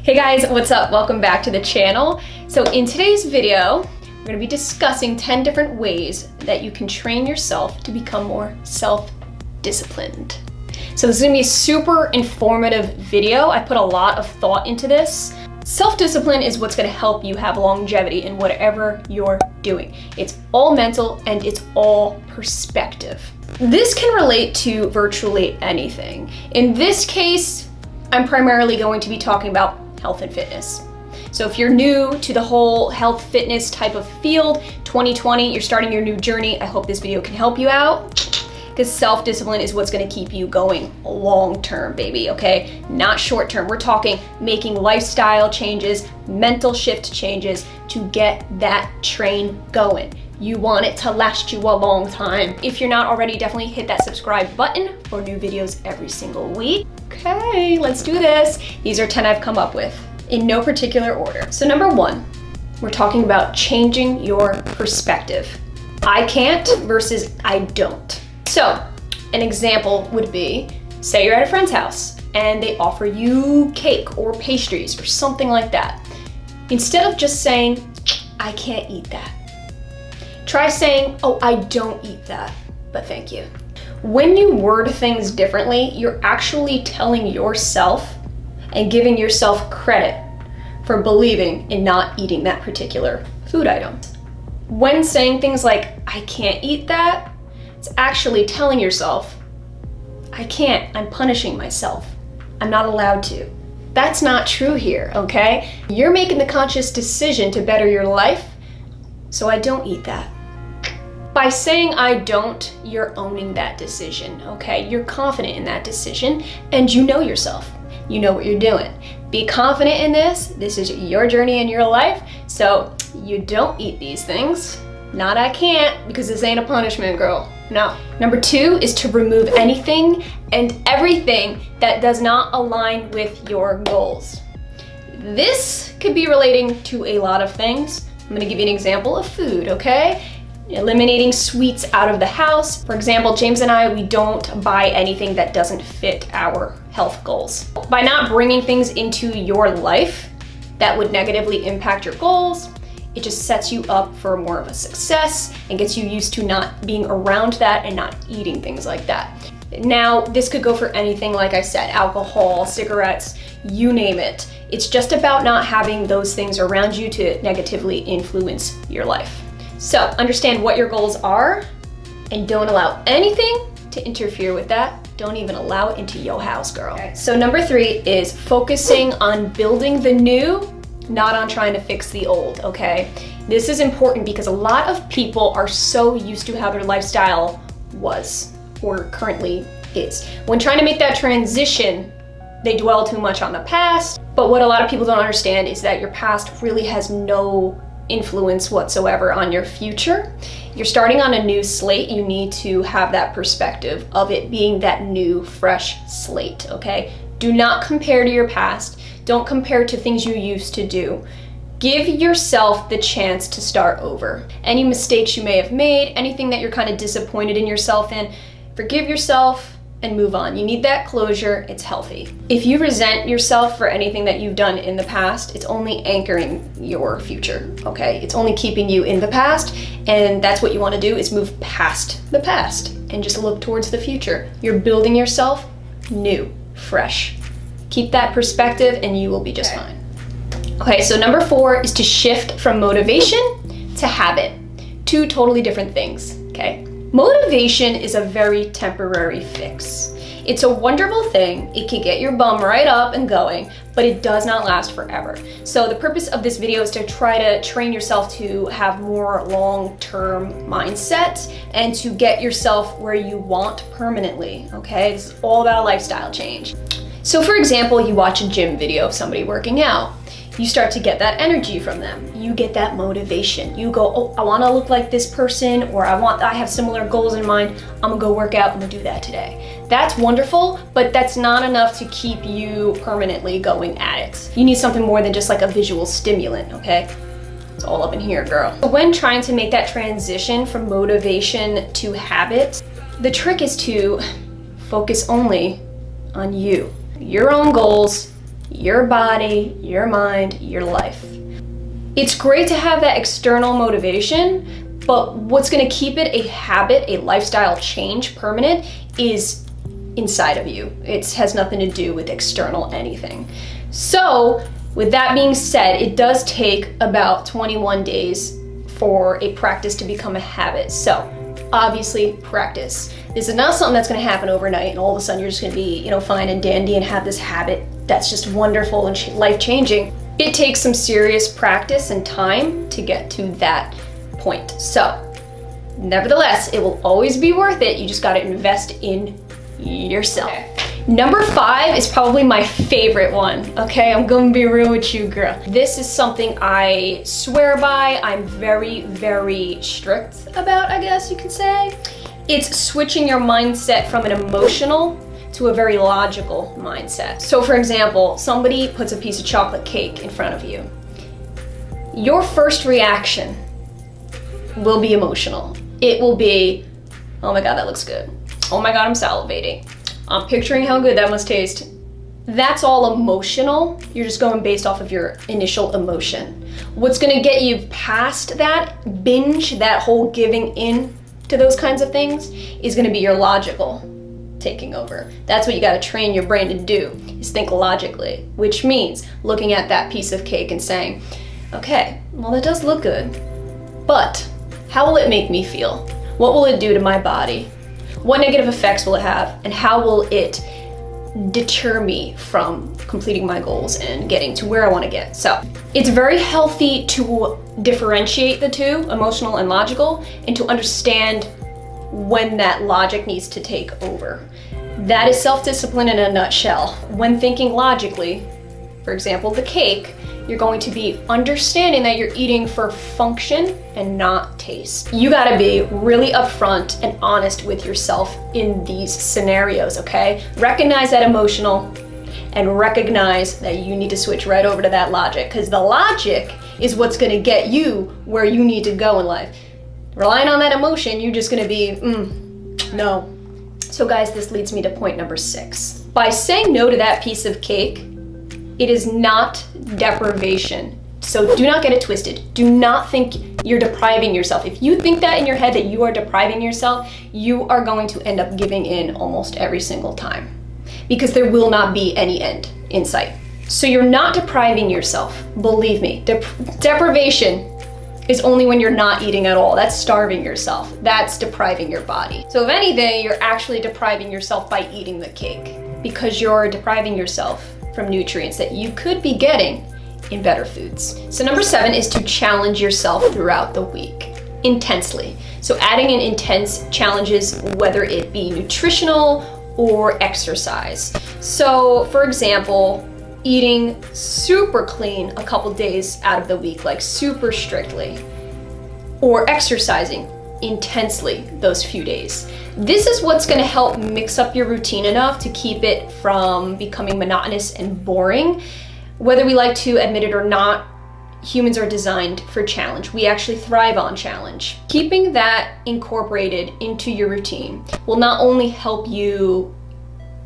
Hey guys, what's up? Welcome back to the channel. So in today's video, we're going to be discussing 10 different ways that you can train yourself to become more self-disciplined. So this is going to be a super informative video. I put a lot of thought into this. Self-discipline is what's going to help you have longevity in whatever you're doing. It's all mental and it's all perspective. This can relate to virtually anything. In this case, I'm primarily going to be talking about health and fitness. So if you're new to the whole health fitness type of field, 2020, you're starting your new journey, I hope this video can help you out, because self-discipline is what's gonna keep you going long-term, baby, okay? Not short-term. We're talking making lifestyle changes, mental shift changes to get that train going. You want it to last you a long time. If you're not already, definitely hit that subscribe button for new videos every single week. Okay, let's do this. These are 10 I've come up with in no particular order. So number 1, we're talking about changing your perspective. I can't versus I don't. So an example would be, say you're at a friend's house and they offer you cake or pastries or something like that. Instead of just saying, I can't eat that, try saying, oh, I don't eat that, but thank you. When you word things differently, you're actually telling yourself and giving yourself credit for believing in not eating that particular food item. When saying things like, I can't eat that, it's actually telling yourself, I can't, I'm punishing myself. I'm not allowed to. That's not true here, okay? You're making the conscious decision to better your life, so I don't eat that. By saying I don't, you're owning that decision, okay? You're confident in that decision and you know yourself. You know what you're doing. Be confident in this. This is your journey in your life. So you don't eat these things. Not I can't, because this ain't a punishment, girl. No. Number 2 is to remove anything and everything that does not align with your goals. This could be relating to a lot of things. I'm gonna give you an example of food, okay? Eliminating sweets out of the house. For example, James and I, we don't buy anything that doesn't fit our health goals. By not bringing things into your life that would negatively impact your goals, it just sets you up for more of a success and gets you used to not being around that and not eating things like that. Now, this could go for anything, like I said, alcohol, cigarettes, you name it. It's just about not having those things around you to negatively influence your life. So understand what your goals are and don't allow anything to interfere with that. Don't even allow it into your house, girl. Okay. So number 3 is focusing on building the new, not on trying to fix the old, okay? This is important because a lot of people are so used to how their lifestyle was or currently is. When trying to make that transition, they dwell too much on the past. But what a lot of people don't understand is that your past really has no influence whatsoever on your future. You're starting on a new slate. You need to have that perspective of it being that new, fresh slate, okay? Do not compare to your past. Don't compare to things you used to do. Give yourself the chance to start over. Any mistakes you may have made, anything that you're kind of disappointed in yourself in, forgive yourself and move on. You need that closure. It's healthy. If you resent yourself for anything that you've done in the past, it's only anchoring your future, okay? It's only keeping you in the past, and that's what you want to do, is move past the past and just look towards the future. You're building yourself new, fresh. Keep that perspective and you will be just fine. Okay, so number 4 is to shift from motivation to habit. 2 totally different things, okay? Motivation is a very temporary fix. It's a wonderful thing. It can get your bum right up and going, but it does not last forever. So the purpose of this video is to try to train yourself to have more long-term mindset and to get yourself where you want permanently, okay? This is all about a lifestyle change. So for example, you watch a gym video of somebody working out. You start to get that energy from them. You get that motivation. You go, oh, I wanna look like this person, or I have similar goals in mind. I'm gonna go work out, I'm gonna do that today. That's wonderful, but that's not enough to keep you permanently going at it. You need something more than just like a visual stimulant, okay? It's all up in here, girl. When trying to make that transition from motivation to habit, the trick is to focus only on you, your own goals, your body, your mind, your life. It's great to have that external motivation, but what's gonna keep it a habit, a lifestyle change permanent is inside of you. It has nothing to do with external anything. So with that being said, it does take about 21 days for a practice to become a habit. So obviously practice. This is not something that's gonna happen overnight and all of a sudden you're just gonna be, fine and dandy and have this habit that's just wonderful and life-changing. It takes some serious practice and time to get to that point. So nevertheless, it will always be worth it. You just gotta invest in yourself. Okay. Number 5 is probably my favorite one, okay? I'm gonna be real with you, girl. This is something I swear by. I'm very, very strict about, I guess you could say. It's switching your mindset from an emotional to a very logical mindset. So for example, somebody puts a piece of chocolate cake in front of you. Your first reaction will be emotional. It will be, oh my God, that looks good. Oh my God, I'm salivating. I'm picturing how good that must taste. That's all emotional. You're just going based off of your initial emotion. What's gonna get you past that binge, that whole giving in to those kinds of things, is gonna be your logical taking over. That's what you gotta train your brain to do, is think logically, which means looking at that piece of cake and saying, okay, well that does look good, but how will it make me feel? What will it do to my body? What negative effects will it have? And how will it deter me from completing my goals and getting to where I wanna get? So it's very healthy to differentiate the two, emotional and logical, and to understand when that logic needs to take over. That is self-discipline in a nutshell. When thinking logically, for example, the cake, you're going to be understanding that you're eating for function and not taste. You gotta be really upfront and honest with yourself in these scenarios, okay? Recognize that emotional and recognize that you need to switch right over to that logic, because the logic is what's gonna get you where you need to go in life. Relying on that emotion, you're just gonna be, no. So guys, this leads me to point number 6. By saying no to that piece of cake, it is not deprivation. So do not get it twisted. Do not think you're depriving yourself. If you think that in your head that you are depriving yourself, you are going to end up giving in almost every single time, because there will not be any end in sight. So you're not depriving yourself. Believe me, deprivation is only when you're not eating at all. That's starving yourself. That's depriving your body. So if anything, you're actually depriving yourself by eating the cake, because you're depriving yourself from nutrients that you could be getting in better foods. So number 7 is to challenge yourself throughout the week intensely. So adding in intense challenges, whether it be nutritional or exercise. So for example, eating super clean a couple days out of the week, like super strictly, or exercising intensely those few days. This is what's gonna help mix up your routine enough to keep it from becoming monotonous and boring. Whether we like to admit it or not, humans are designed for challenge. We actually thrive on challenge. Keeping that incorporated into your routine will not only help you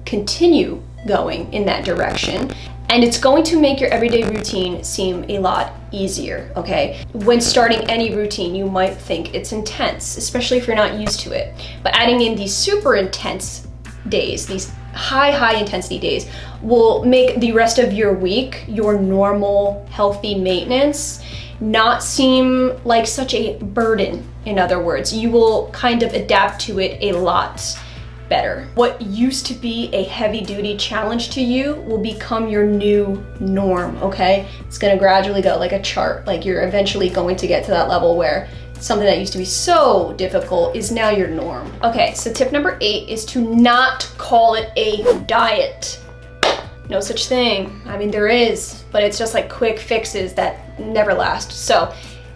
continue going in that direction, and it's going to make your everyday routine seem a lot easier, okay? When starting any routine, you might think it's intense, especially if you're not used to it. But adding in these super intense days, these high intensity days, will make the rest of your week, your normal, healthy maintenance, not seem like such a burden. In other words, you will kind of adapt to it a lot better. What used to be a heavy-duty challenge to you will become your new norm, okay? It's gonna gradually go like a chart, like you're eventually going to get to that level where something that used to be so difficult is now your norm. Okay, so tip number 8 is to not call it a diet. No such thing. I mean, there is, but it's just like quick fixes that never last. So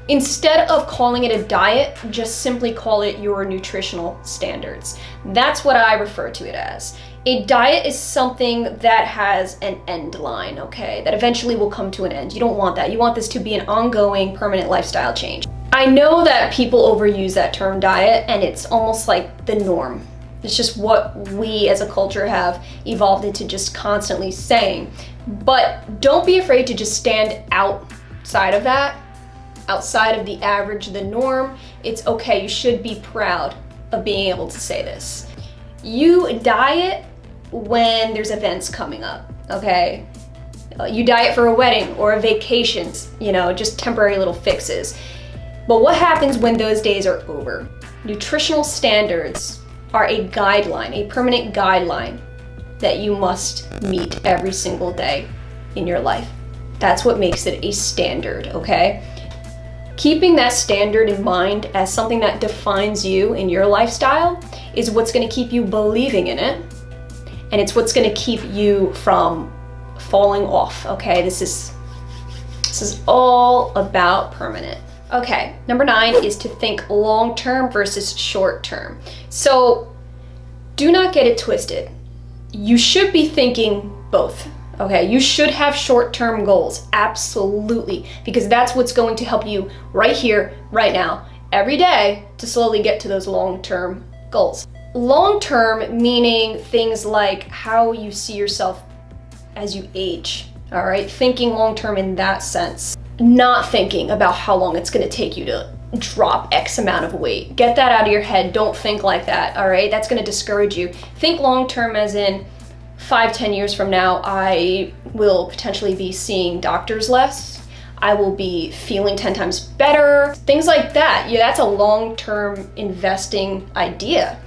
Instead of calling it a diet, just simply call it your nutritional standards. That's what I refer to it as. A diet is something that has an end line, okay? That eventually will come to an end. You don't want that. You want this to be an ongoing, permanent lifestyle change. I know that people overuse that term diet, and it's almost like the norm. It's just what we as a culture have evolved into just constantly saying. But don't be afraid to just stand outside of that, outside of the average, the norm. It's okay. You should be proud of being able to say this. You diet when there's events coming up, okay? You diet for a wedding or a vacation, just temporary little fixes. But what happens when those days are over? Nutritional standards are a guideline, a permanent guideline that you must meet every single day in your life. That's what makes it a standard, okay? Keeping that standard in mind as something that defines you in your lifestyle is what's going to keep you believing in it, and it's what's going to keep you from falling off, okay? This is all about permanent. Okay, number 9 is to think long-term versus short-term. So do not get it twisted. You should be thinking both. Okay, you should have short-term goals, absolutely, because that's what's going to help you right here, right now, every day to slowly get to those long-term goals. Long-term meaning things like how you see yourself as you age, all right? Thinking long-term in that sense, not thinking about how long it's gonna take you to drop X amount of weight. Get that out of your head, don't think like that, all right? That's gonna discourage you. Think long-term as in, 5-10 years from now, I will potentially be seeing doctors less. I will be feeling 10 times better. Things like that. Yeah, that's a long-term investing idea.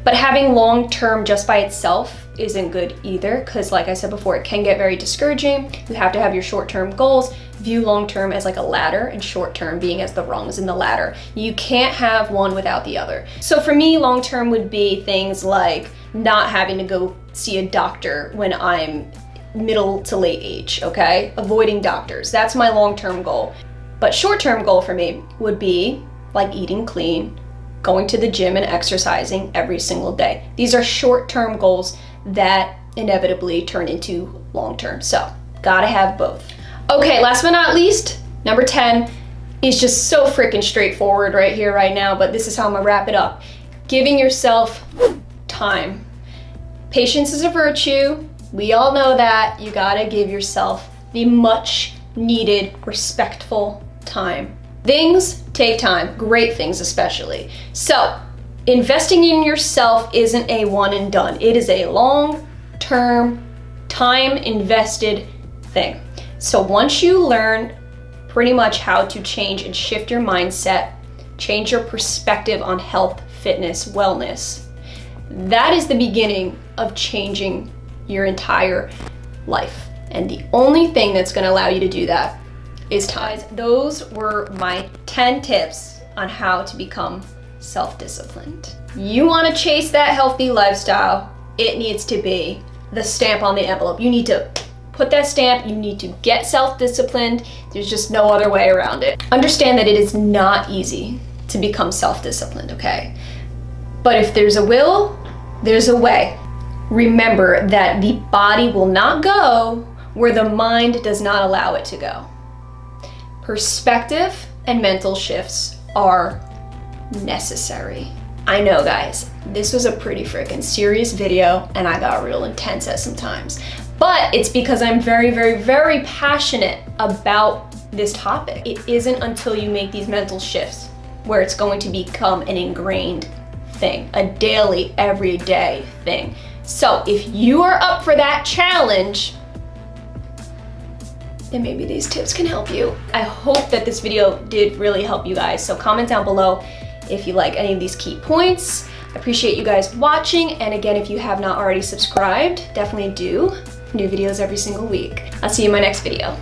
But having long-term just by itself isn't good either, because like I said before, it can get very discouraging. You have to have your short-term goals. View long-term as like a ladder and short-term being as the rungs in the ladder. You can't have one without the other. So for me, long-term would be things like not having to go see a doctor when I'm middle to late age, okay? Avoiding doctors, that's my long-term goal. But short-term goal for me would be like eating clean, going to the gym and exercising every single day. These are short-term goals that inevitably turn into long-term. So gotta have both. Okay, last but not least, number 10 is just so freaking straightforward right here, right now, but this is how I'm gonna wrap it up. Giving yourself time. Patience is a virtue. We all know that. You gotta give yourself the much needed, respectful time. Things take time, great things especially. So, investing in yourself isn't a one and done. It is a long-term, time-invested thing. So once you learn pretty much how to change and shift your mindset, change your perspective on health, fitness, wellness, that is the beginning of changing your entire life. And the only thing that's going to allow you to do that is time. Guys, those were my 10 tips on how to become self-disciplined. You want to chase that healthy lifestyle, it needs to be the stamp on the envelope. You need to put that stamp, you need to get self-disciplined. There's just no other way around it. Understand that it is not easy to become self-disciplined, okay? But if there's a will, there's a way. Remember that the body will not go where the mind does not allow it to go. Perspective and mental shifts are necessary. I know, guys, this was a pretty freaking serious video and I got real intense at some times, but it's because I'm very, very, very passionate about this topic. It isn't until you make these mental shifts where it's going to become an ingrained thing, a daily, everyday thing. So if you are up for that challenge, then maybe these tips can help you. I hope that this video did really help you guys. So comment down below if you like any of these key points. I appreciate you guys watching. And again, if you have not already subscribed, definitely do. New videos every single week. I'll see you in my next video.